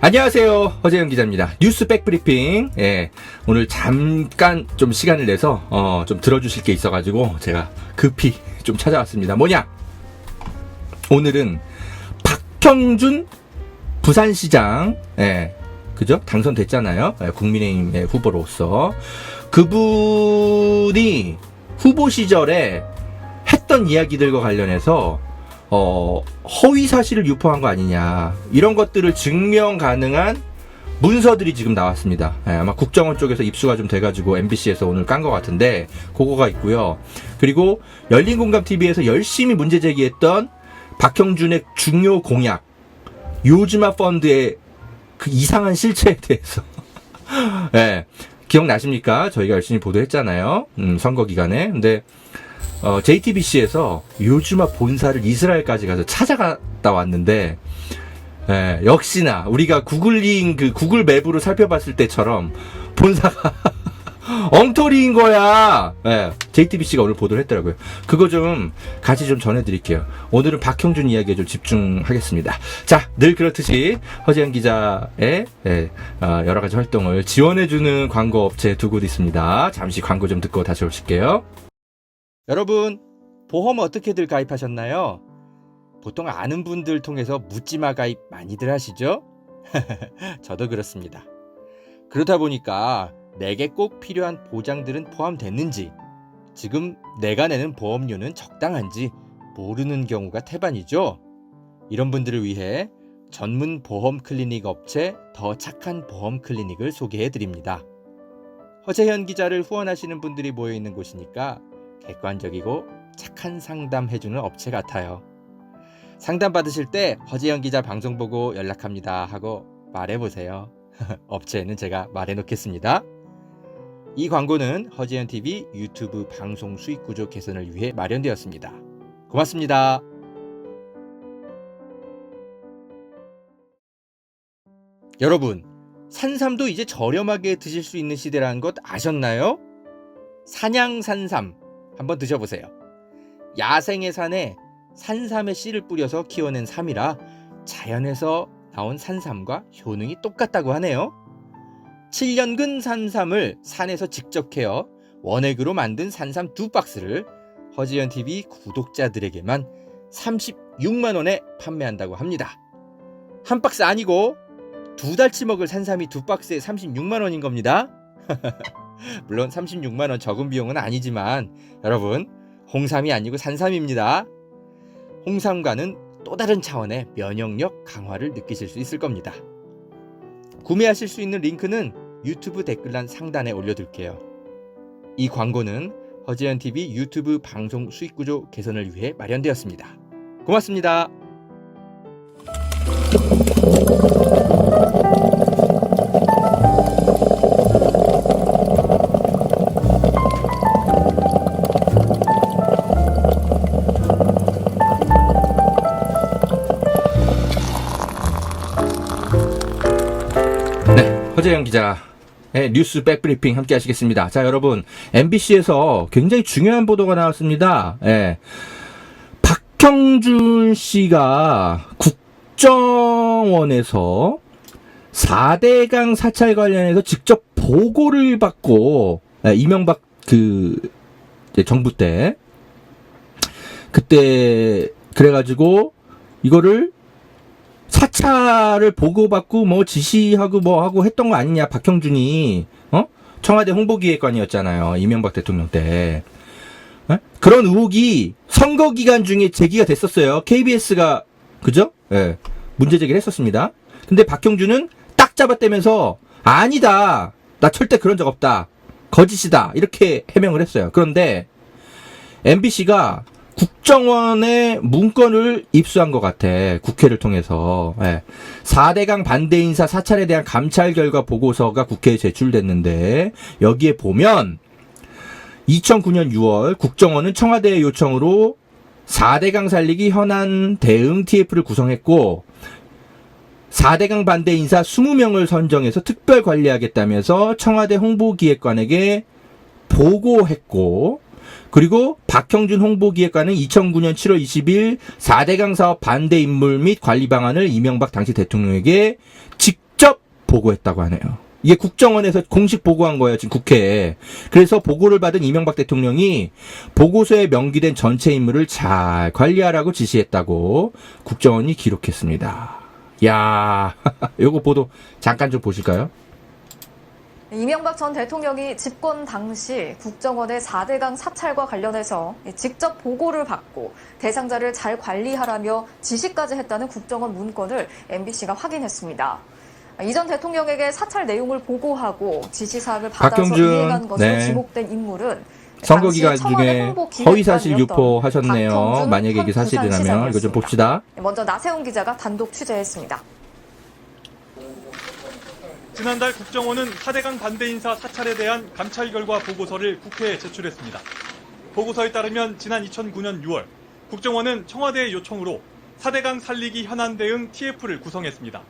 안녕하세요. 허재영 기자입니다. 뉴스 백브리핑. 예, 오늘 잠깐 좀 시간을 내서 좀 들어주실 게 있어가지고 제가 급히 좀 찾아왔습니다. 뭐냐? 오늘은 박형준 부산시장, 그죠? 당선됐잖아요. 국민의힘의 후보로서. 그분이 후보 시절에 했던 이야기들과 관련해서 허위 사실을 유포한 거 아니냐, 이런 것들을 증명 가능한 문서들이 지금 나왔습니다. 아마 국정원 쪽에서 입수가 좀 돼가지고 MBC에서 오늘 깐 것 같은데 그거가 있고요. 그리고 열린공감TV에서 열심히 문제 제기했던 박형준의 중요 공약, 요즈마 펀드의 그 이상한 실체에 대해서 기억나십니까? 저희가 열심히 보도했잖아요. 선거 기간에. 근데 JTBC에서 요즈마 본사를 이스라엘까지 가서 찾아갔다 왔는데, 역시나 우리가 구글링 그 구글 맵으로 살펴봤을 때처럼 본사가 엉터리인 거야. JTBC가 오늘 보도를 했더라고요. 그거 좀 같이 좀 전해드릴게요. 오늘은 박형준 이야기에 좀 집중하겠습니다. 자, 늘 그렇듯이 허재영 기자의 여러 가지 활동을 지원해주는 광고 업체 두 곳 있습니다. 잠시 광고 좀 듣고 다시 오실게요. 여러분, 보험 어떻게들 가입하셨나요? 보통 아는 분들 통해서 묻지마 가입 많이들 하시죠? 저도 그렇습니다. 그러다 보니까 내게 꼭 필요한 보장들은 포함됐는지, 지금 내가 내는 보험료는 적당한지 모르는 경우가 태반이죠. 이런 분들을 위해 전문 보험 클리닉 업체 더 착한 보험 클리닉을 소개해드립니다. 허재현 기자를 후원하시는 분들이 모여있는 곳이니까 객관적이고 착한 상담 해주는 업체 같아요. 상담 받으실 때 허재영 기자 방송 보고 연락합니다 하고 말해보세요. 업체에는 제가 말해놓겠습니다. 이 광고는 허재현TV 유튜브 방송 수익 구조 개선을 위해 마련되었습니다. 고맙습니다. 여러분, 산삼도 이제 저렴하게 드실 수 있는 시대라는 것 아셨나요? 산양산삼 한번 드셔보세요. 야생의 산에 산삼의 씨를 뿌려서 키워낸 삼이라 자연에서 나온 산삼과 효능이 똑같다고 하네요. 7년근 산삼을 산에서 직접 캐어 원액으로 만든 산삼 2박스를 허지연TV 구독자들에게만 36만원에 판매한다고 합니다. 한 박스 아니고 2달치 먹을 산삼이 2박스에 36만원인 겁니다. 물론 36만원 적은 비용은 아니지만 여러분, 홍삼이 아니고 산삼입니다. 홍삼과는 또 다른 차원의 면역력 강화를 느끼실 수 있을 겁니다. 구매하실 수 있는 링크는 유튜브 댓글란 상단에 올려둘게요. 이 광고는 허재현TV 유튜브 방송 수익구조 개선을 위해 마련되었습니다. 고맙습니다. 허재영 기자의 뉴스 백브리핑 함께 하시겠습니다. 자, 여러분, MBC에서 굉장히 중요한 보도가 나왔습니다. 박형준 씨가 국정원에서 4대강 사찰 관련해서 직접 보고를 받고, 이명박 정부 때, 그때 그래가지고 이거를 사찰을 보고받고 뭐 지시하고 뭐 하고 했던 거 아니냐, 박형준이. 청와대 홍보기획관이었잖아요, 이명박 대통령 때. 그런 의혹이 선거 기간 중에 제기가 됐었어요. KBS가 그죠? 문제 제기를 했었습니다. 근데 박형준은 딱 잡아떼면서 아니다, 나 절대 그런 적 없다, 거짓이다, 이렇게 해명을 했어요. 그런데 MBC가 국정원의 문건을 입수한 것 같아. 국회를 통해서. 4대강 반대 인사 사찰에 대한 감찰 결과 보고서가 국회에 제출됐는데, 여기에 보면 2009년 6월 국정원은 청와대의 요청으로 4대강 살리기 현안 대응 TF를 구성했고, 4대강 반대 인사 20명을 선정해서 특별 관리하겠다면서 청와대 홍보기획관에게 보고했고, 그리고 박형준 홍보기획관은 2009년 7월 20일 4대강 사업 반대 인물 및 관리 방안을 이명박 당시 대통령에게 직접 보고했다고 하네요. 이게 국정원에서 공식 보고한 거예요, 지금 국회에. 그래서 보고를 받은 이명박 대통령이 보고서에 명기된 전체 임무를 잘 관리하라고 지시했다고 국정원이 기록했습니다. 야, 요거 보도 잠깐 좀 보실까요? 이명박 전 대통령이 집권 당시 국정원의 4대강 사찰과 관련해서 직접 보고를 받고 대상자를 잘 관리하라며 지시까지 했다는 국정원 문건을 MBC가 확인했습니다. 이전 대통령에게 사찰 내용을 보고하고 지시사항을 받아서 박형준, 이행한 것으로 네. 지목된 인물은 선거 기간 중에 허위사실 유포하셨네요. 만약에 이게 사실이라면 이거 좀 봅시다. 먼저 나세훈 기자가 단독 취재했습니다. 지난달 국정원은 4대강 반대 인사 사찰에 대한 감찰 결과 보고서를 국회에 제출했습니다. 보고서에 따르면 지난 2009년 6월 국정원은 청와대의 요청으로 4대강 살리기 현안 대응 TF를 구성했습니다.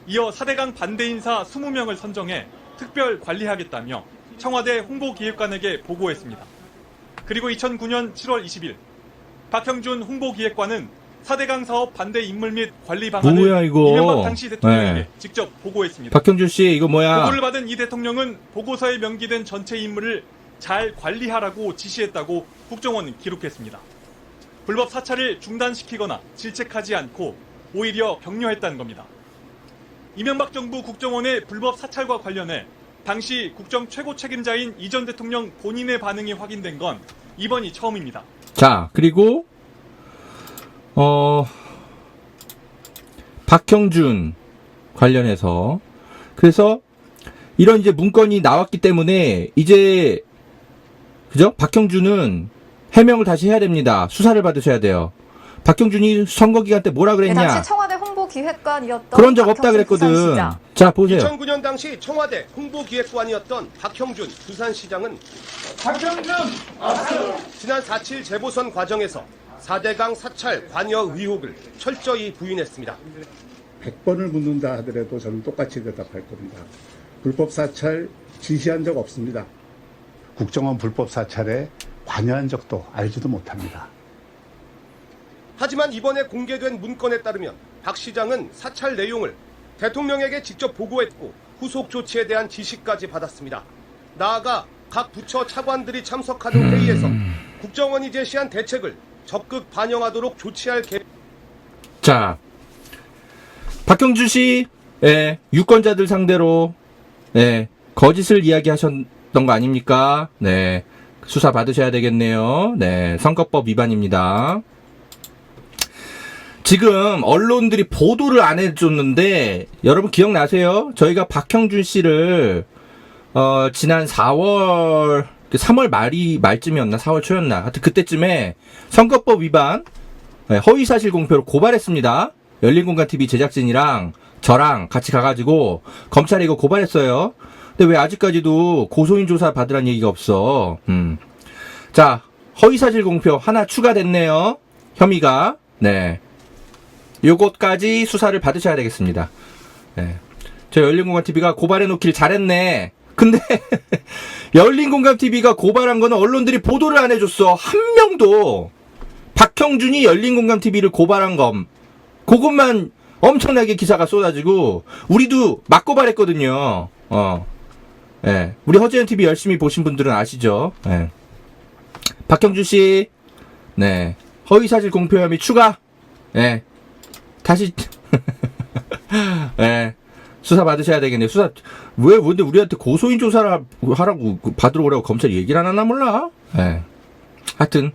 이어 4대강 반대 인사 20명을 선정해 특별 관리하겠다며 청와대 홍보기획관에게 보고했습니다. 그리고 2009년 7월 20일 박형준 홍보기획관은 4대강 사업 반대 인물 및 관리 방안을 뭐야, 이거? 이명박 당시 대통령에게 네. 직접 보고했습니다. 박형준 씨, 이거 뭐야? 보고를 받은 이 대통령은 보고서에 명기된 전체 임무를 잘 관리하라고 지시했다고 국정원은 기록했습니다. 불법 사찰을 중단시키거나 질책하지 않고 오히려 격려했다는 겁니다. 이명박 정부 국정원의 불법 사찰과 관련해 당시 국정 최고 책임자인 이 전 대통령 본인의 반응이 확인된 건 이번이 처음입니다. 자, 그리고 박형준 관련해서 그래서 이런 이제 문건이 나왔기 때문에 이제 그죠? 박형준은 해명을 다시 해야 됩니다. 수사를 받으셔야 돼요. 박형준이 선거 기간 때 뭐라 그랬냐? 당시 청와대 홍보기획관이었던 그런 적 없다 그랬거든. 부산시장. 자, 보세요. 2009년 당시 청와대 홍보기획관이었던 박형준 부산시장은 지난 4.7 재보선 과정에서 4대강 사찰 관여 의혹을 철저히 부인했습니다. 100번을 묻는다 하더라도 저는 똑같이 대답할 겁니다. 불법 사찰 지시한 적 없습니다. 국정원 불법 사찰에 관여한 적도 알지도 못합니다. 하지만 이번에 공개된 문건에 따르면 박 시장은 사찰 내용을 대통령에게 직접 보고했고 후속 조치에 대한 지시까지 받았습니다. 나아가 각 부처 차관들이 참석하는 회의에서 국정원이 제시한 대책을 적극 반영하도록 조치할 계획. 자, 박형준 씨, 유권자들 상대로 거짓을 이야기하셨던 거 아닙니까? 네, 수사 받으셔야 되겠네요. 네, 선거법 위반입니다. 지금 언론들이 보도를 안 해줬는데 여러분 기억나세요? 저희가 박형준 씨를 지난 3월 말쯤이었나 4월 초였나 하여튼 그때쯤에 선거법 위반 허위사실 공표로 고발했습니다. 열린공간TV 제작진이랑 저랑 같이 가가지고 검찰에 이거 고발했어요. 근데 왜 아직까지도 고소인 조사 받으란 얘기가 없어. 자, 허위사실 공표 하나 추가됐네요. 혐의가. 네, 요것까지 수사를 받으셔야 되겠습니다. 네. 저 열린공간TV가 고발해놓길 잘했네. 근데 열린공감TV가 고발한 거는 언론들이 보도를 안 해줬어. 한 명도 박형준이 열린공감TV를 고발한 건 그것만 엄청나게 기사가 쏟아지고 우리도 막 고발했거든요. 예. 우리 허재현TV 열심히 보신 분들은 아시죠? 예. 박형준 씨, 네, 허위사실 공표 혐의 추가. 예. 다시 예. 수사 받으셔야 되겠네요. 수사, 근데 우리한테 고소인 조사를 하라고, 받으러 오라고 검찰이 얘기를 안 하나 몰라? 예. 하여튼,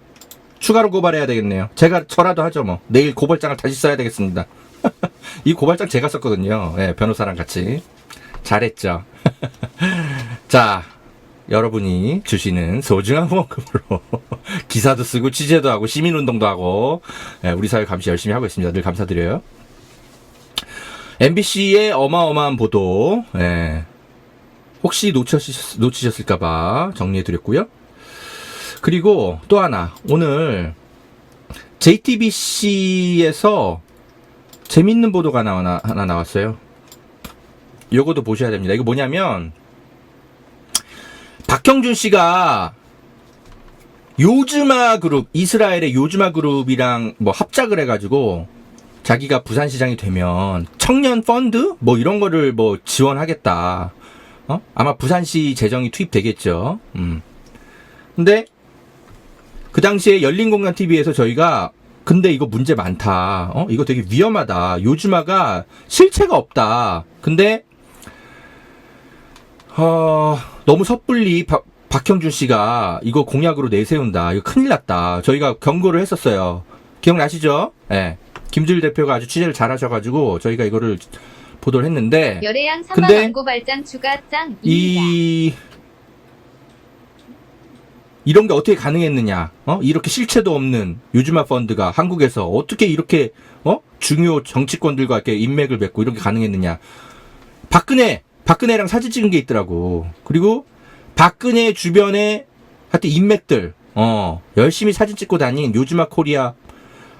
추가로 고발해야 되겠네요. 저라도 하죠, 뭐. 내일 고발장을 다시 써야 되겠습니다. 이 고발장 제가 썼거든요. 예, 변호사랑 같이. 잘했죠. 자, 여러분이 주시는 소중한 후원금으로 기사도 쓰고, 취재도 하고, 시민운동도 하고, 예, 우리 사회 감시 열심히 하고 있습니다. 늘 감사드려요. MBC의 어마어마한 보도, 혹시 놓치셨을까봐 정리해드렸고요. 그리고 또 하나, 오늘 JTBC에서 재밌는 보도가 하나 나왔어요. 요거도 보셔야 됩니다. 이거 뭐냐면 박형준 씨가 요즈마 그룹, 이스라엘의 요즈마 그룹이랑 뭐 합작을 해가지고 자기가 부산시장이 되면 청년 펀드 뭐 이런 거를 뭐 지원하겠다. 아마 부산시 재정이 투입되겠죠. 근데 그 당시에 열린공간 TV에서 저희가 근데 이거 문제 많다. 이거 되게 위험하다. 요즘아가 실체가 없다. 근데 너무 섣불리 박형준 씨가 이거 공약으로 내세운다. 이거 큰일 났다. 저희가 경고를 했었어요. 기억나시죠? 예. 김주일 대표가 아주 취재를 잘 하셔가지고 저희가 이거를 보도를 했는데 열애양 3만 근데 원고 발장 추가 짱입니다. 이런 게 어떻게 가능했느냐? 이렇게 실체도 없는 요즘아 펀드가 한국에서 어떻게 이렇게 중요 정치권들과 이렇게 인맥을 맺고 이렇게 가능했느냐? 박근혜랑 사진 찍은 게 있더라고. 그리고 박근혜 주변에 하여튼 인맥들 열심히 사진 찍고 다닌 요즘아 코리아,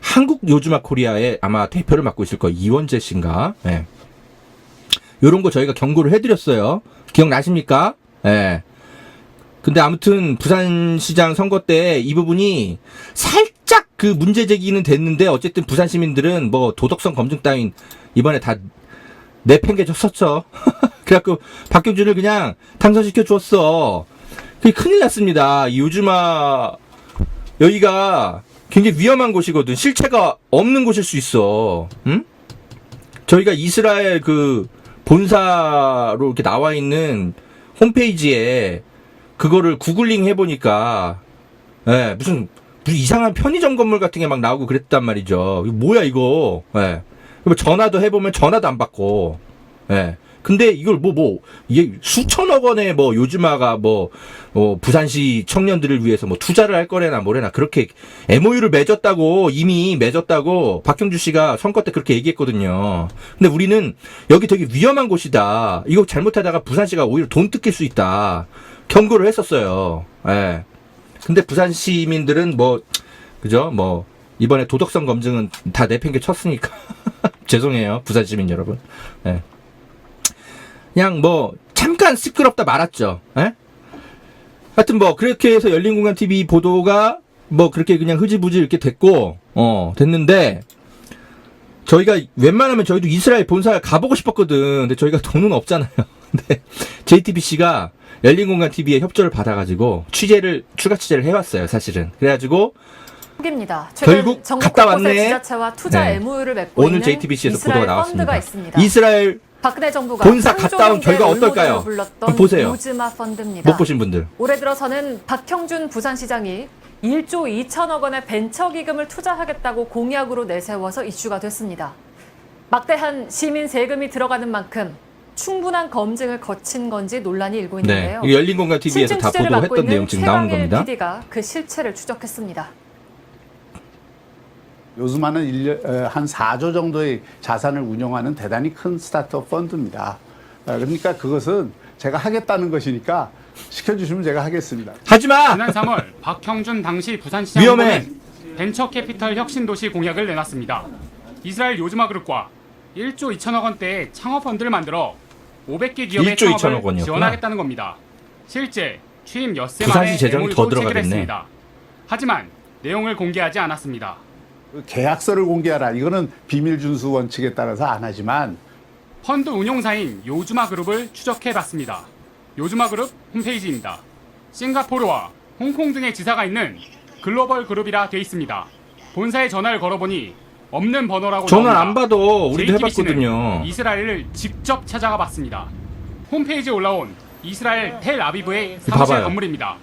한국 요즘아 코리아의 아마 대표를 맡고 있을 거예요. 이원재 씨인가? 예. 요런 거 저희가 경고를 해드렸어요. 기억나십니까? 예. 근데 아무튼 부산시장 선거 때 이 부분이 살짝 그 문제 제기는 됐는데 어쨌든 부산 시민들은 뭐 도덕성 검증 따윈 이번에 다 내팽개쳤었죠. 그래갖고 박경준을 그냥 당선시켜 주었어. 그게 큰일 났습니다. 이 요즘아 여기가 굉장히 위험한 곳이거든. 실체가 없는 곳일 수 있어. 응? 저희가 이스라엘 그 본사로 이렇게 나와 있는 홈페이지에 그거를 구글링 해보니까, 예, 무슨 이상한 편의점 건물 같은 게 막 나오고 그랬단 말이죠. 이거 뭐야, 이거. 예. 전화도 해보면 전화도 안 받고, 예. 근데 이걸 이게 수천억 원의 요즘아가 부산시 청년들을 위해서 투자를 할 거래나 뭐래나 그렇게 MOU를 이미 맺었다고 박형주 씨가 선거 때 그렇게 얘기했거든요. 근데 우리는 여기 되게 위험한 곳이다. 이거 잘못하다가 부산시가 오히려 돈 뜯길 수 있다. 경고를 했었어요. 예. 근데 부산 시민들은 그죠? 이번에 도덕성 검증은 다 내팽개 쳤으니까. 죄송해요. 부산 시민 여러분. 예. 그냥 잠깐 시끄럽다 말았죠. 예? 하여튼 그렇게 해서 열린공간TV 보도가 그렇게 그냥 흐지부지 이렇게 됐고, 됐는데, 저희가 웬만하면 저희도 이스라엘 본사에 가보고 싶었거든. 근데 저희가 돈은 없잖아요. 근데 JTBC가 열린공간TV에 협조를 받아가지고 추가 취재를 해왔어요, 사실은. 그래가지고, 입니다. 결국 전국 갔다 곳곳에 왔네. 지자체와 투자 네. MOU를 맺고 오늘 있는 JTBC에서 이스라엘 보도가 나왔습니다. 펀드가 있습니다. 이스라엘 박근혜 정부가 본사 갔다 온 결과 어떨까요? 불렀던 보세요. 요즘아 펀드입니다. 못 보신 분들. 올해 들어서는 박형준 부산시장이 1조 2천억 원의 벤처기금을 투자하겠다고 공약으로 내세워서 이슈가 됐습니다. 막대한 시민 세금이 들어가는 만큼 충분한 검증을 거친 건지 논란이 일고 네. 있는데요. 이거 열린공간TV에서 다 보도했던 내용 지금 나오는 겁니다. PD가 그 실체를 추적했습니다. 요즘아는 한 4조 정도의 자산을 운영하는 대단히 큰 스타트업 펀드입니다. 그러니까 그것은 제가 하겠다는 것이니까 시켜주시면 제가 하겠습니다. 하지마! 지난 3월 박형준 당시 부산시장 위험해. 후보는 벤처캐피털 혁신도시 공약을 내놨습니다. 이스라엘 요즘아 그룹과 1조 2천억 원대의 창업펀드를 만들어 500개 기업의 1조 2천억 창업을 원이었구나. 지원하겠다는 겁니다. 실제 취임 엿새 부산시 만에 재정이 더 MOU도 들어가겠네. 체결했습니다. 하지만 내용을 공개하지 않았습니다. 계약서를 공개하라. 이거는 비밀 준수 원칙에 따라서 안 하지만 펀드 운용사인 요즘아 그룹을 추적해봤습니다. 요즘아 그룹 홈페이지입니다. 싱가포르와 홍콩 등의 지사가 있는 글로벌 그룹이라 돼 있습니다. 본사에 전화를 걸어보니 없는 번호라고 전화 나옵니다. 안 받어. 우리도 JTBC는 해봤거든요. 이스라엘을 직접 찾아가 봤습니다. 홈페이지에 올라온 이스라엘 텔아비브의 사무실 봐봐요. 건물입니다.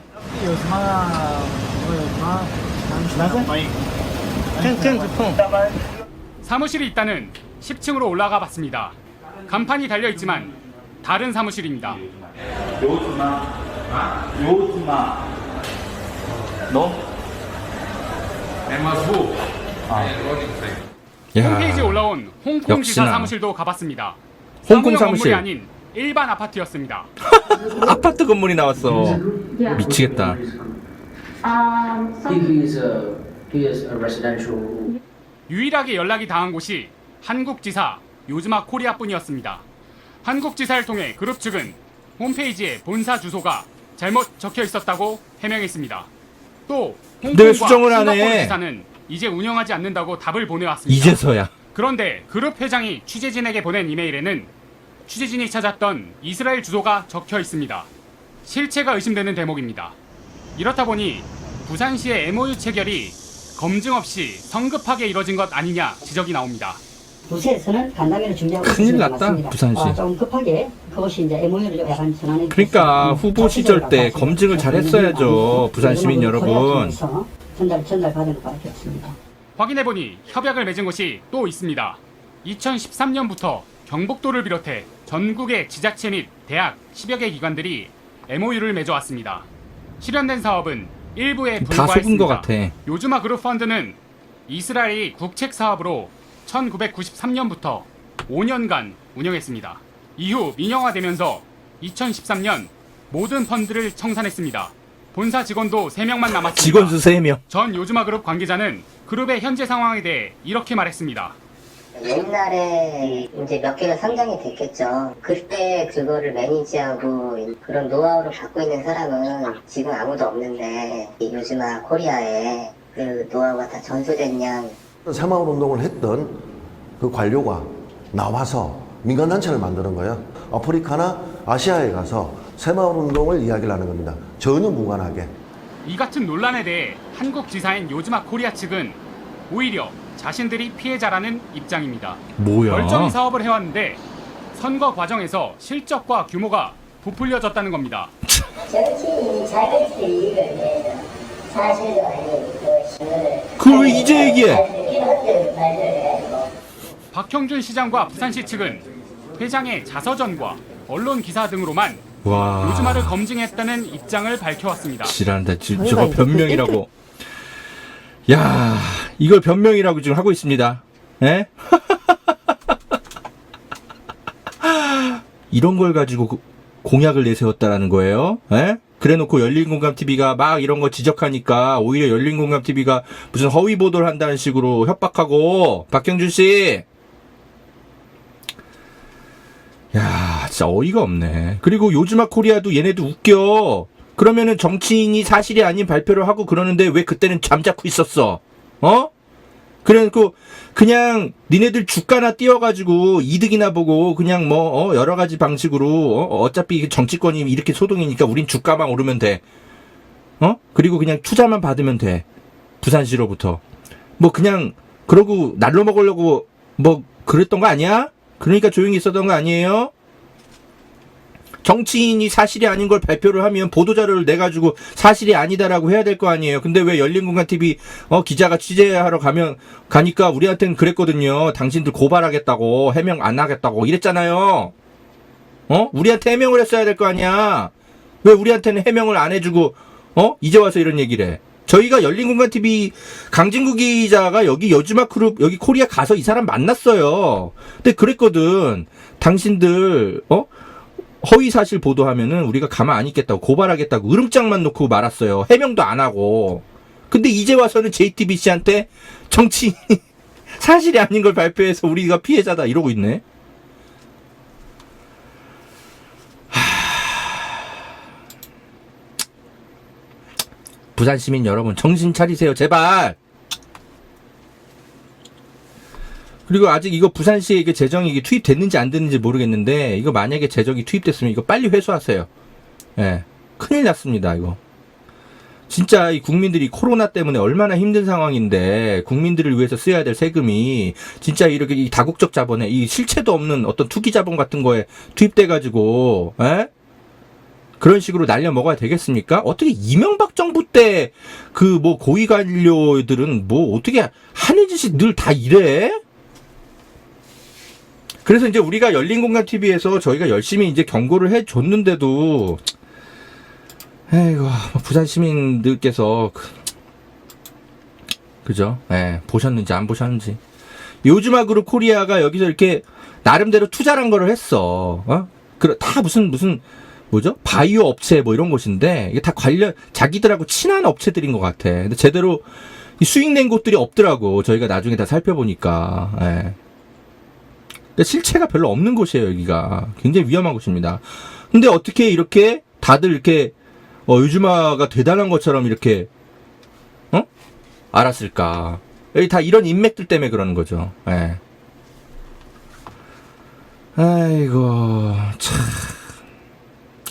사무실이 있다는 10층으로 올라가 봤습니다. 간판이 달려 있지만 다른 사무실입니다. 야. 홈페이지에 올라온 홍콩 지사 역시나. 사무실도 가봤습니다. 홍콩 사무용 사무실. 건물이 아닌 일반 아파트였습니다. 아파트 건물이 나왔어. 미치겠다. He is a residential. 유일하게 연락이 닿은 곳이 한국지사 요즘아 코리아뿐이었습니다. 한국지사를 통해 그룹 측은 홈페이지에 본사 주소가 잘못 적혀 있었다고 해명했습니다. 또 근데 왜 홍콩과 수정을 안 해? 싱가포르 지사는 이제 운영하지 않는다고 답을 보내왔습니다. 이제서야. 그런데 그룹 회장이 취재진에게 보낸 이메일에는 취재진이 찾았던 이스라엘 주소가 적혀 있습니다. 실체가 의심되는 대목입니다. 이렇다 보니 부산시의 MOU 체결이 검증 없이 성급하게 이뤄진 것 아니냐 지적이 나옵니다. 부서에서는 간담회를 준비하고 큰일 있는 것 났다, 같습니다. 부산시. 좀 급하게 그것이 이제 MOU를 약간 전환해. 그러니까 후보 시절 때 검증을 잘 했어야죠, 부산 시민 여러분. 전달 받은 것 같았습니다. 확인해보니 협약을 맺은 곳이 또 있습니다. 2013년부터 경북도를 비롯해 전국의 지자체 및 대학 10여 개 기관들이 MOU를 맺어왔습니다. 실현된 사업은 일부에 다 속은 것 불과했습니다. 같아. 요즈마 그룹 펀드는 이스라엘이 국책 사업으로 1993년부터 5년간 운영했습니다. 이후 민영화되면서 2013년 모든 펀드를 청산했습니다. 본사 직원도 3명만 남았습니다. 직원 수 3명. 전 요즈마 그룹 관계자는 그룹의 현재 상황에 대해 이렇게 말했습니다. 옛날에 이제 몇 개가 상장이 됐겠죠. 그때 그거를 매니지하고 그런 노하우를 갖고 있는 사람은 지금 아무도 없는데 요즘아 코리아에 그 노하우가 다 전수됐냐. 새마을 운동을 했던 그 관료가 나와서 민간단체를 만드는 거예요. 아프리카나 아시아에 가서 새마을 운동을 이야기를 하는 겁니다. 전혀 무관하게. 이 같은 논란에 대해 한국 지사인 요즈마 코리아 측은 오히려 자신들이 피해자라는 입장입니다. 뭐야? 멀쩡히 사업을 해왔는데 선거 과정에서 실적과 규모가 부풀려졌다는 겁니다. 정치인이 자기들의 이익을 위해서 사실도 아닌 그 신문을 그걸 왜 이제 얘기해? 이런 말들을 해가지고 박형준 시장과 부산시 측은 회장의 자서전과 언론 기사 등으로만 와. 요즈마를 검증했다는 입장을 밝혀왔습니다. 지랄한다. 저거 변명이라고. 야, 이걸 변명이라고 지금 하고 있습니다. 예? 이런 걸 가지고 공약을 내세웠다라는 거예요. 예? 그래놓고 열린공감TV가 막 이런 거 지적하니까 오히려 열린공감TV가 무슨 허위 보도를 한다는 식으로 협박하고. 박형준 씨. 야, 진짜 어이가 없네. 그리고 요즈마 코리아도 얘네도 웃겨. 그러면은 정치인이 사실이 아닌 발표를 하고 그러는데 왜 그때는 잠자코 있었어? 어? 그래놓고 그냥 니네들 주가나 띄워가지고 이득이나 보고 그냥 뭐 여러 가지 방식으로 어차피 정치권이 이렇게 소동이니까 우린 주가만 오르면 돼. 그리고 그냥 투자만 받으면 돼. 부산시로부터. 뭐 그냥 그러고 날로 먹으려고 뭐 그랬던 거 아니야? 그러니까 조용히 있었던 거 아니에요? 정치인이 사실이 아닌 걸 발표를 하면 보도자료를 내가지고 사실이 아니다라고 해야 될 거 아니에요. 근데 왜 열린공감TV 기자가 취재하러 가니까 우리한테는 그랬거든요. 당신들 고발하겠다고, 해명 안 하겠다고 이랬잖아요. 우리한테 해명을 했어야 될 거 아니야. 왜 우리한테는 해명을 안 해주고 이제 와서 이런 얘기를 해. 저희가 열린공감TV 강진구 기자가 여기 요즈마 그룹 여기 코리아 가서 이 사람 만났어요. 근데 그랬거든. 당신들 허위 사실 보도하면은 우리가 가만 안 있겠다고 고발하겠다고 으름장만 놓고 말았어요. 해명도 안 하고. 근데 이제 와서는 JTBC한테 정치인이 사실이 아닌 걸 발표해서 우리가 피해자다 이러고 있네. 부산 시민 여러분 정신 차리세요 제발. 그리고 아직 이거 부산시에 이게 재정이 이게 투입됐는지 안 됐는지 모르겠는데 이거 만약에 재정이 투입됐으면 이거 빨리 회수하세요. 예. 큰일 났습니다, 이거. 진짜 이 국민들이 코로나 때문에 얼마나 힘든 상황인데 국민들을 위해서 써야 될 세금이 진짜 이렇게 이 다국적 자본에 이 실체도 없는 어떤 투기 자본 같은 거에 투입돼 가지고 예? 그런 식으로 날려 먹어야 되겠습니까? 어떻게 이명박 정부 때 그 뭐 고위 관료들은 뭐 어떻게 하는 짓이 늘 다 이래? 그래서 이제 우리가 열린공감TV에서 저희가 열심히 이제 경고를 해줬는데도, 에이고, 부산 시민들께서, 그죠? 예, 보셨는지 안 보셨는지. 요즈마 그룹 코리아가 여기서 이렇게 나름대로 투자란 거를 했어. 다 무슨, 뭐죠? 바이오 업체 뭐 이런 곳인데, 이게 다 자기들하고 친한 업체들인 것 같아. 근데 제대로 수익 낸 곳들이 없더라고. 저희가 나중에 다 살펴보니까, 예. 실체가 별로 없는 곳이에요, 여기가. 굉장히 위험한 곳입니다. 근데 어떻게 이렇게 다들 이렇게 요즈마가 대단한 것처럼 이렇게 알았을까? 여기 다 이런 인맥들 때문에 그러는 거죠. 예. 아이고, 참.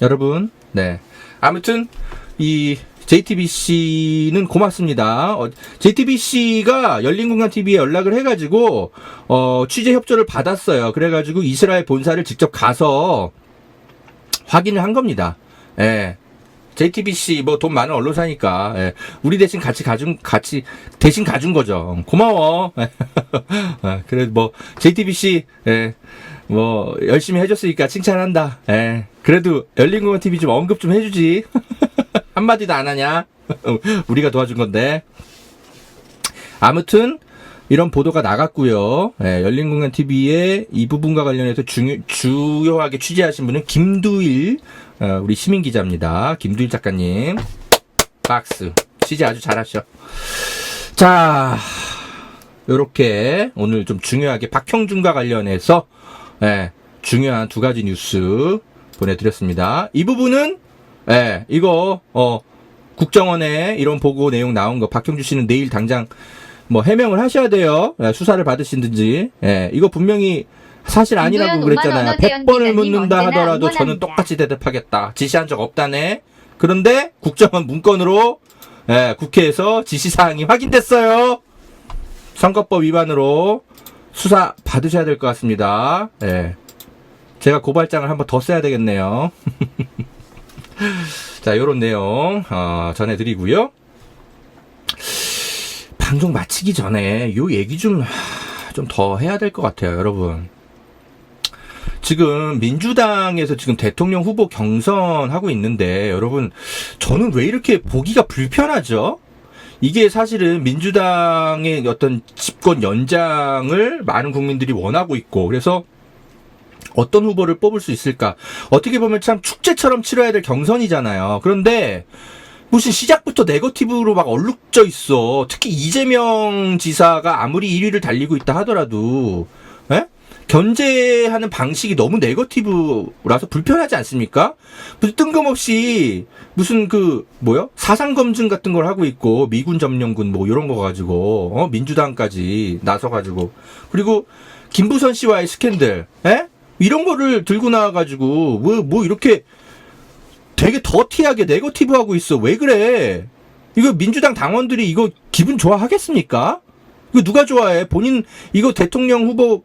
여러분, 네. 아무튼, 이, JTBC는 고맙습니다. JTBC가 열린공간TV에 연락을 해가지고, 취재 협조를 받았어요. 그래가지고 이스라엘 본사를 직접 가서 확인을 한 겁니다. 예. JTBC 뭐 돈 많은 언론사니까, 예. 우리 대신 대신 가준 거죠. 고마워. 그래, 뭐, JTBC, 예. 뭐, 열심히 해줬으니까 칭찬한다. 예. 그래도 열린공간TV 좀 언급 좀 해주지. 한마디도 안 하냐? 우리가 도와준 건데. 아무튼 이런 보도가 나갔고요. 예, 열린공간TV의 이 부분과 관련해서 주요하게 취재하신 분은 김두일 우리 시민기자입니다. 김두일 작가님. 박스. 취재 아주 잘하셔. 자, 요렇게 오늘 좀 중요하게 박형준과 관련해서 중요한 두 가지 뉴스 보내드렸습니다. 이 부분은 이거 국정원에 이런 보고 내용 나온 거 박형준 씨는 내일 당장 뭐 해명을 하셔야 돼요. 수사를 받으시든지. 이거 분명히 사실 아니라고 그랬잖아요. 100번을 묻는다 하더라도 저는 똑같이 대답하겠다. 지시한 적 없다네. 그런데 국정원 문건으로 국회에서 지시사항이 확인됐어요. 선거법 위반으로 수사 받으셔야 될 것 같습니다. 제가 고발장을 한번 더 써야 되겠네요. 자, 요런 내용 전해드리고요. 방송 마치기 전에 요 얘기 좀 더 해야 될 것 같아요, 여러분. 지금 민주당에서 지금 대통령 후보 경선하고 있는데, 여러분, 저는 왜 이렇게 보기가 불편하죠? 이게 사실은 민주당의 어떤 집권 연장을 많은 국민들이 원하고 있고, 그래서 어떤 후보를 뽑을 수 있을까? 어떻게 보면 참 축제처럼 치러야 될 경선이잖아요. 그런데 무슨 시작부터 네거티브로 막 얼룩져 있어. 특히 이재명 지사가 아무리 1위를 달리고 있다 하더라도 견제하는 방식이 너무 네거티브라서 불편하지 않습니까? 무슨 뜬금없이 무슨 사상 검증 같은 걸 하고 있고, 미군 점령군 뭐 이런 거 가지고 민주당까지 나서 가지고, 그리고 김부선 씨와의 스캔들 이런 거를 들고 나와가지고 뭐 이렇게 되게 더티하게 네거티브하고 있어. 왜 그래? 이거 민주당 당원들이 이거 기분 좋아하겠습니까? 이거 누가 좋아해? 본인 이거 대통령 후보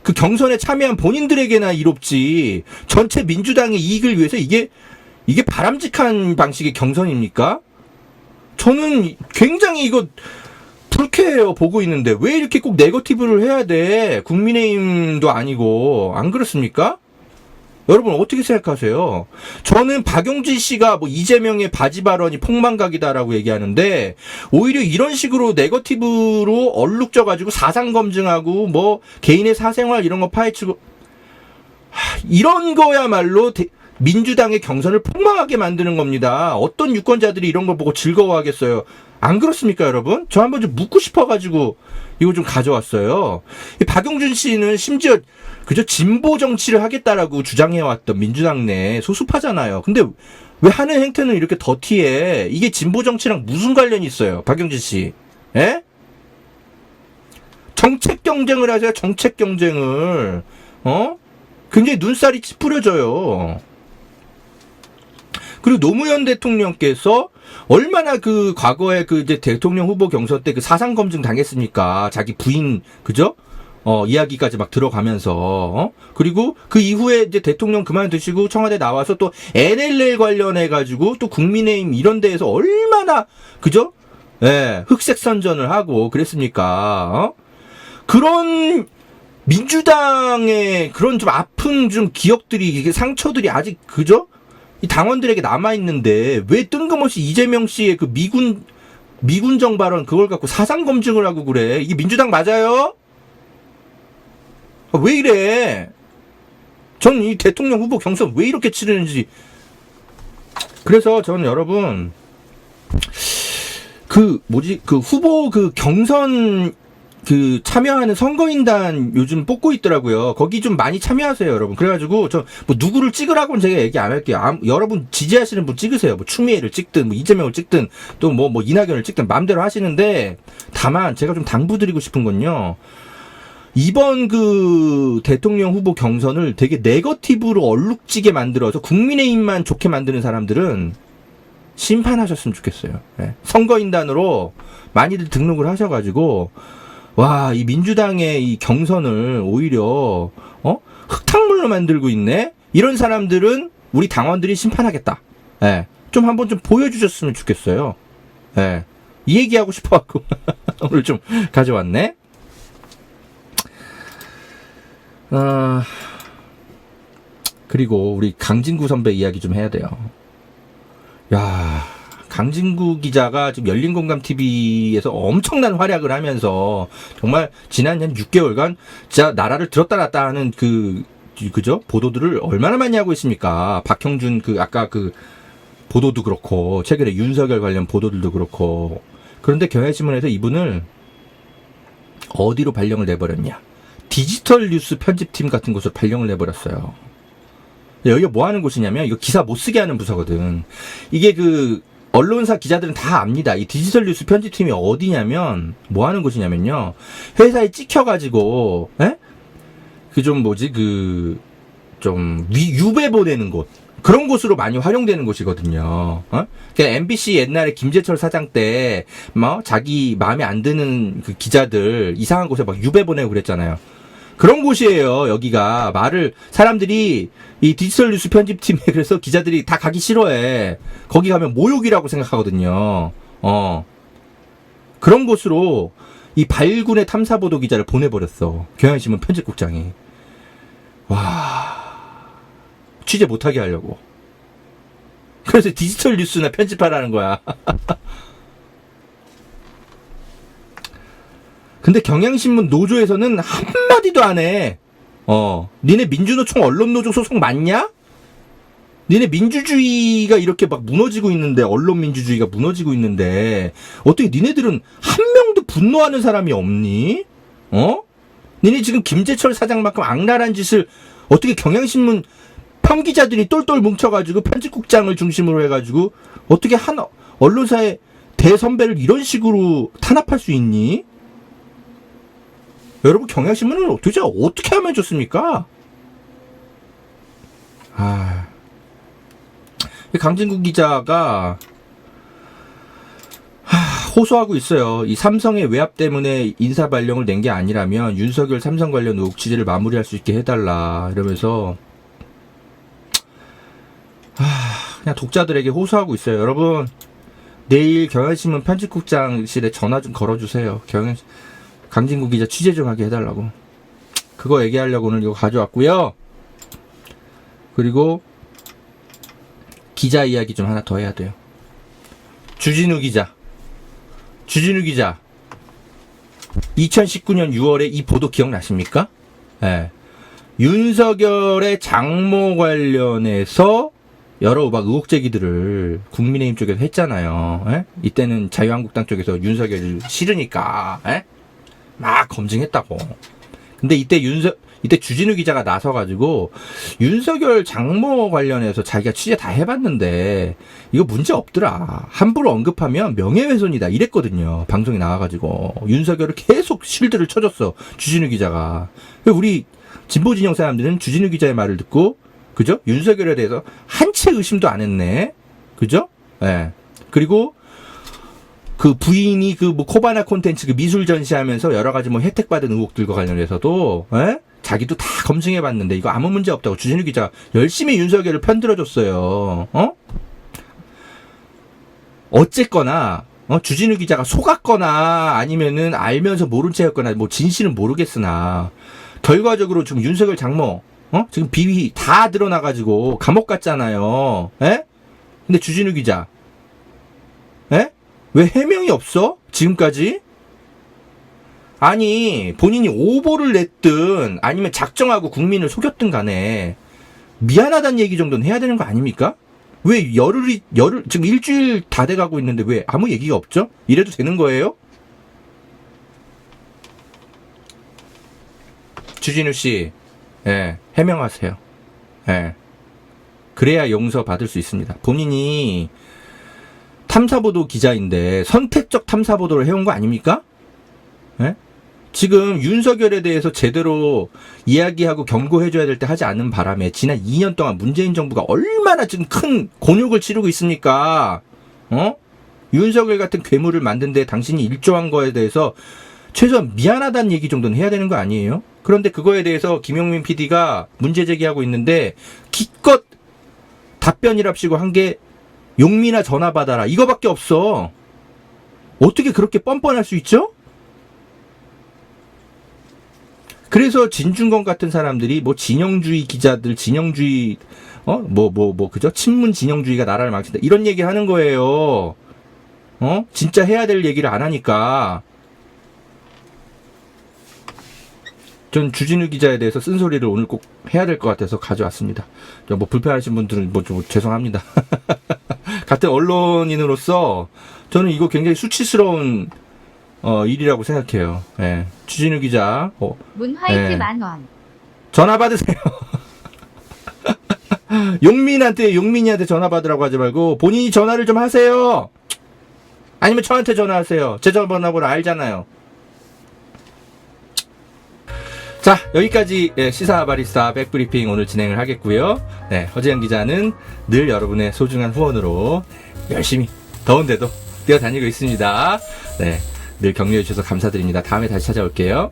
그 경선에 참여한 본인들에게나 이롭지. 전체 민주당의 이익을 위해서 이게 바람직한 방식의 경선입니까? 저는 굉장히 이거 불쾌해요, 보고 있는데. 왜 이렇게 꼭 네거티브를 해야 돼? 국민의힘도 아니고. 안 그렇습니까? 여러분 어떻게 생각하세요? 저는 박용진 씨가 뭐 이재명의 바지 발언이 폭망각이다라고 얘기하는데, 오히려 이런 식으로 네거티브로 얼룩져가지고 사상 검증하고 뭐 개인의 사생활 이런 거 파헤치고, 이런 거야말로 민주당의 경선을 폭망하게 만드는 겁니다. 어떤 유권자들이 이런 걸 보고 즐거워하겠어요? 안 그렇습니까, 여러분? 저 한번 좀 묻고 싶어가지고 이거 좀 가져왔어요. 박용준 씨는 심지어 그저 진보 정치를 하겠다라고 주장해왔던 민주당 내 소수파잖아요. 근데 왜 하는 행태는 이렇게 더티해? 이게 진보 정치랑 무슨 관련이 있어요, 박용준 씨? 정책 경쟁을 하세요, 정책 경쟁을. 굉장히 눈살이 찌푸려져요. 그리고 노무현 대통령께서 얼마나 그 과거에 그 이제 대통령 후보 경선 때 그 사상 검증 당했습니까? 자기 부인, 그죠? 이야기까지 막 들어가면서, 그리고 그 이후에 이제 대통령 그만두시고 청와대 나와서 또 NLL 관련해가지고 또 국민의힘 이런 데에서 얼마나, 그죠? 흑색 선전을 하고 그랬습니까? 그런 민주당의 그런 좀 아픈 좀 기억들이, 이게 상처들이 아직, 그죠? 이 당원들에게 남아있는데, 왜 뜬금없이 이재명 씨의 그 미군정 발언 그걸 갖고 사상 검증을 하고 그래? 이게 민주당 맞아요? 왜 이래? 전 이 대통령 후보 경선 왜 이렇게 치르는지. 그래서 저는 여러분, 그 후보 그 경선 참여하는 선거인단 요즘 뽑고 있더라고요. 거기 좀 많이 참여하세요, 여러분. 그래가지고, 뭐 누구를 찍으라고는 제가 얘기 안 할게요. 여러분 지지하시는 분 찍으세요. 뭐 추미애를 찍든, 뭐 이재명을 찍든, 또 뭐 이낙연을 찍든, 마음대로 하시는데, 다만 제가 좀 당부드리고 싶은 건요. 이번 그 대통령 후보 경선을 되게 네거티브로 얼룩지게 만들어서 국민의힘만 좋게 만드는 사람들은 심판하셨으면 좋겠어요. 예. 선거인단으로 많이들 등록을 하셔가지고 와, 이 민주당의 이 경선을 오히려 흙탕물로 만들고 있네. 이런 사람들은 우리 당원들이 심판하겠다. 예. 좀 한번 좀 보여주셨으면 좋겠어요. 예. 이 얘기하고 싶어갖고 오늘 좀 가져왔네. 그리고 우리 강진구 선배 이야기 좀 해야 돼요. 야, 강진구 기자가 지금 열린공감TV에서 엄청난 활약을 하면서 정말 지난 한 6개월간 진짜 나라를 들었다 놨다 하는 그죠? 보도들을 얼마나 많이 하고 있습니까? 박형준 아까 보도도 그렇고, 최근에 윤석열 관련 보도들도 그렇고. 그런데 경향신문에서 이분을 어디로 발령을 내버렸냐? 디지털 뉴스 편집팀 같은 곳으로 발령을 내버렸어요. 여기가 뭐 하는 곳이냐면, 이거 기사 못 쓰게 하는 부서거든. 이게 언론사 기자들은 다 압니다. 이 디지털 뉴스 편집팀이 어디냐면, 뭐 하는 곳이냐면요. 회사에 찍혀가지고, 유배 보내는 곳. 그런 곳으로 많이 활용되는 곳이거든요. 그러니까 MBC 옛날에 김재철 사장 때, 자기 마음에 안 드는 그 기자들 이상한 곳에 막 유배 보내고 그랬잖아요. 그런 곳이에요, 여기가. 사람들이 이 디지털 뉴스 편집팀에 그래서 기자들이 다 가기 싫어해. 거기 가면 모욕이라고 생각하거든요. 그런 곳으로 이 발군의 탐사보도 기자를 보내버렸어. 경향신문 편집국장이. 와. 취재 못하게 하려고. 그래서 디지털 뉴스나 편집하라는 거야. 근데 경향신문 노조에서는 한마디도 안 해. 니네 민주노총 언론노조 소속 맞냐? 니네 민주주의가 이렇게 막 무너지고 있는데, 언론 민주주의가 무너지고 있는데, 어떻게 니네들은 한 명도 분노하는 사람이 없니? 니네 지금 김재철 사장만큼 악랄한 짓을 어떻게 경향신문 평기자들이 똘똘 뭉쳐가지고 편집국장을 중심으로 해가지고 어떻게 한 언론사의 대선배를 이런 식으로 탄압할 수 있니? 여러분, 경향신문은 도대체 어떻게 하면 좋습니까? 강진구 기자가 호소하고 있어요. 이 삼성의 외압 때문에 인사 발령을 낸 게 아니라면 윤석열 삼성 관련 의혹 취재를 마무리할 수 있게 해달라 이러면서 그냥 독자들에게 호소하고 있어요. 여러분, 내일 경향신문 편집국장실에 전화 좀 걸어주세요. 강진구 기자 취재 좀 하게 해달라고. 그거 얘기하려고 오늘 이거 가져왔고요. 그리고 기자 이야기 좀 하나 더 해야 돼요. 주진우 기자 2019년 6월에 이 보도 기억나십니까? 네. 윤석열의 장모 관련해서 여러 막 의혹 제기들을 국민의힘 쪽에서 했잖아요. 에? 이때는 자유한국당 쪽에서 윤석열을 싫으니까 막 검증했다고. 근데 이때 주진우 기자가 나서가지고 윤석열 장모 관련해서 자기가 취재 다 해봤는데 이거 문제 없더라. 함부로 언급하면 명예훼손이다 이랬거든요. 방송에 나와가지고 윤석열을 계속 실드를 쳐줬어. 주진우 기자가. 우리 진보 진영 사람들은 주진우 기자의 말을 듣고, 그죠? 윤석열에 대해서 한 채 의심도 안 했네. 그죠? 예. 그리고 그 부인이 코바나 콘텐츠 미술 전시하면서 여러 가지 혜택 받은 의혹들과 관련해서도, 자기도 다 검증해봤는데 이거 아무 문제 없다고 주진우 기자 열심히 윤석열을 편들어줬어요. 어쨌거나, 주진우 기자가 속았거나 아니면은 알면서 모른 채 했거나 진실은 모르겠으나 결과적으로 지금 윤석열 장모, 지금 비위 다 드러나가지고 감옥 갔잖아요. 근데 주진우 기자, 왜 해명이 없어? 지금까지? 아니, 본인이 오보를 냈든 아니면 작정하고 국민을 속였든 간에 미안하다는 얘기 정도는 해야 되는 거 아닙니까? 왜 열흘 지금 일주일 다 돼가고 있는데 왜 아무 얘기가 없죠? 이래도 되는 거예요? 주진우 씨, 해명하세요. 그래야 용서 받을 수 있습니다. 본인이 탐사보도 기자인데 선택적 탐사보도를 해온 거 아닙니까? 지금 윤석열에 대해서 제대로 이야기하고 경고해줘야 될 때 하지 않는 바람에 지난 2년 동안 문재인 정부가 얼마나 지금 큰 곤욕을 치르고 있습니까? 윤석열 같은 괴물을 만든 데 당신이 일조한 거에 대해서 최소한 미안하다는 얘기 정도는 해야 되는 거 아니에요? 그런데 그거에 대해서 김용민 PD가 문제 제기하고 있는데 기껏 답변이랍시고 한 게 용민아 전화 받아라 이거밖에 없어. 어떻게 그렇게 뻔뻔할 수 있죠? 그래서 진중권 같은 사람들이 뭐 진영주의 기자들, 진영주의, 그죠? 친문 진영주의가 나라를 망친다. 이런 얘기 하는 거예요. 진짜 해야 될 얘기를 안 하니까. 전 주진우 기자에 대해서 쓴소리를 오늘 꼭 해야 될 것 같아서 가져왔습니다. 뭐 불편하신 분들은 좀 죄송합니다. 같은 언론인으로서 저는 이거 굉장히 수치스러운 일이라고 생각해요. 예. 주진우 기자. 문화이트 예. 10,000원. 전화 받으세요. 용민이한테 전화 받으라고 하지 말고 본인이 전화를 좀 하세요. 아니면 저한테 전화하세요. 제 전화번호를 알잖아요. 자, 여기까지 시사 바리스타 백브리핑 오늘 진행을 하겠고요. 네, 허재영 기자는 늘 여러분의 소중한 후원으로 열심히 더운데도 뛰어다니고 있습니다. 네, 늘 격려해 주셔서 감사드립니다. 다음에 다시 찾아올게요.